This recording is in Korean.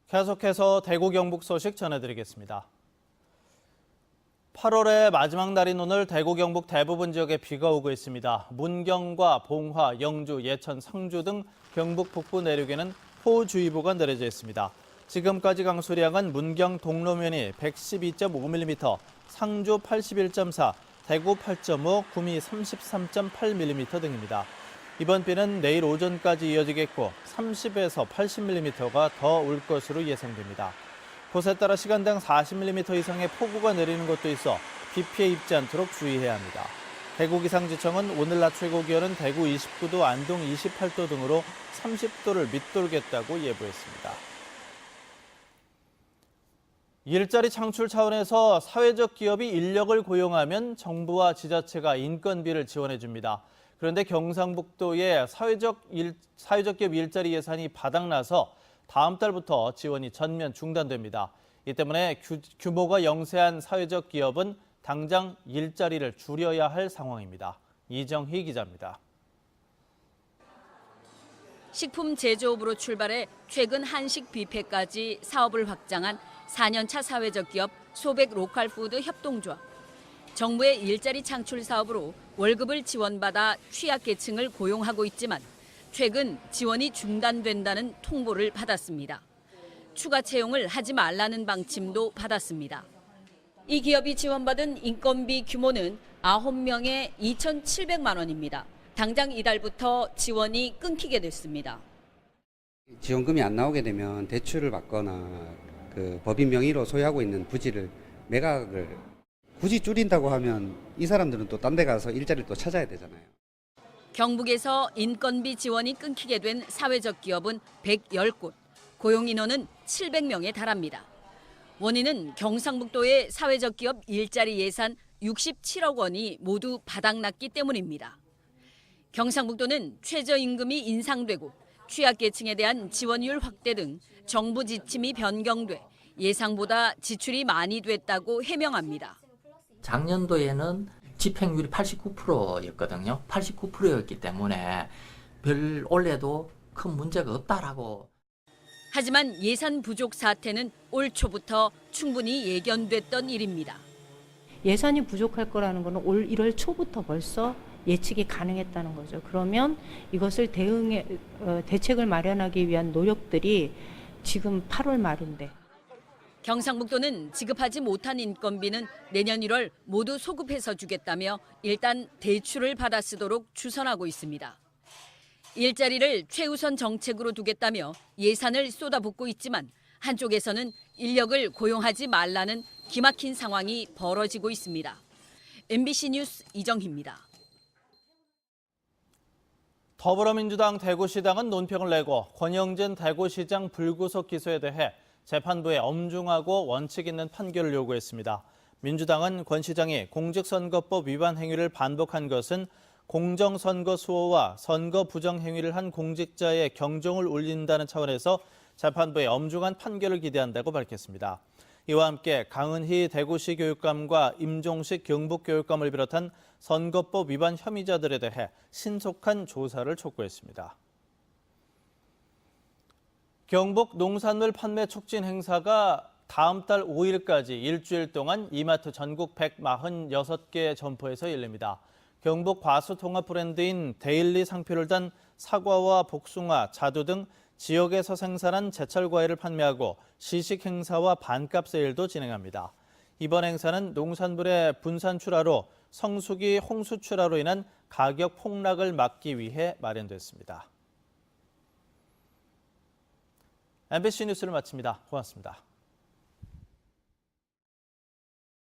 계속해서 대구 경북 소식 전해드리겠습니다. 8월의 마지막 날인 오늘 대구 경북 대부분 지역에 비가 오고 있습니다. 문경과 봉화, 영주, 예천, 상주 등 경북 북부 내륙에는 호우주의보가 내려져 있습니다. 지금까지 강수량은 문경 동로면이 112.5mm, 상주 81.4, 대구 8.5, 구미 33.8mm 등입니다. 이번 비는 내일 오전까지 이어지겠고 30에서 80mm가 더 올 것으로 예상됩니다. 곳에 따라 시간당 40mm 이상의 폭우가 내리는 곳도 있어 비 피해 입지 않도록 주의해야 합니다. 대구기상지청은 오늘 낮 최고 기온은 대구 29도, 안동 28도 등으로 30도를 밑돌겠다고 예보했습니다. 일자리 창출 차원에서 사회적 기업이 인력을 고용하면 정부와 지자체가 인건비를 지원해 줍니다. 그런데 경상북도의 사회적 기업 일자리 예산이 바닥나서 다음 달부터 지원이 전면 중단됩니다. 이 때문에 규모가 영세한 사회적 기업은 당장 일자리를 줄여야 할 상황입니다. 이정희 기자입니다. 식품 제조업으로 출발해 최근 한식 뷔페까지 사업을 확장한 4년차 사회적 기업 소백 로컬푸드 협동조합. 정부의 일자리 창출 사업으로 월급을 지원받아 취약계층을 고용하고 있지만 최근 지원이 중단된다는 통보를 받았습니다. 추가 채용을 하지 말라는 방침도 받았습니다. 이 기업이 지원받은 인건비 규모는 9명에 2,700만 원입니다. 당장 이달부터 지원이 끊기게 됐습니다. 지원금이 안 나오게 되면 대출을 받거나 법인 명의로 소유하고 있는 부지를 매각을 굳이 줄인다고 하면 이 사람들은 또 딴 데 가서 일자리를 또 찾아야 되잖아요. 경북에서 인건비 지원이 끊기게 된 사회적 기업은 110곳, 고용 인원은 700명에 달합니다. 원인은 경상북도의 사회적 기업 일자리 예산 67억 원이 모두 바닥났기 때문입니다. 경상북도는 최저임금이 인상되고 취약계층에 대한 지원율 확대 등 정부 지침이 변경돼 예상보다 지출이 많이 됐다고 해명합니다. 작년도에는 집행률이 89%였거든요. 89%였기 때문에 올해도 큰 문제가 없다라고. 하지만 예산 부족 사태는 올 초부터 충분히 예견됐던 일입니다. 예산이 부족할 거라는 것은 올 1월 초부터 벌써 예측이 가능했다는 거죠. 그러면 이것을 대책을 마련하기 위한 노력들이 지금 8월 말인데. 경상북도는 지급하지 못한 인건비는 내년 1월 모두 소급해서 주겠다며 일단 대출을 받아 쓰도록 추선하고 있습니다. 일자리를 최우선 정책으로 두겠다며 예산을 쏟아붓고 있지만 한쪽에서는 인력을 고용하지 말라는 기막힌 상황이 벌어지고 있습니다. MBC 뉴스 이정희입니다. 더불어민주당 대구시당은 논평을 내고 권영진 대구시장 불구속 기소에 대해 재판부에 엄중하고 원칙 있는 판결을 요구했습니다. 민주당은 권 시장이 공직선거법 위반 행위를 반복한 것은 공정선거 수호와 선거 부정 행위를 한 공직자의 경종을 울린다는 차원에서 재판부의 엄중한 판결을 기대한다고 밝혔습니다. 이와 함께 강은희 대구시 교육감과 임종식 경북교육감을 비롯한 선거법 위반 혐의자들에 대해 신속한 조사를 촉구했습니다. 경북 농산물 판매 촉진 행사가 다음 달 5일까지 일주일 동안 이마트 전국 146개 점포에서 열립니다. 경북 과수 통합 브랜드인 데일리 상표를 단 사과와 복숭아, 자두 등 지역에서 생산한 제철 과일을 판매하고 시식 행사와 반값 세일도 진행합니다. 이번 행사는 농산물의 분산 출하로 성수기 홍수 출하로 인한 가격 폭락을 막기 위해 마련됐습니다. MBC 뉴스를 마칩니다. 고맙습니다.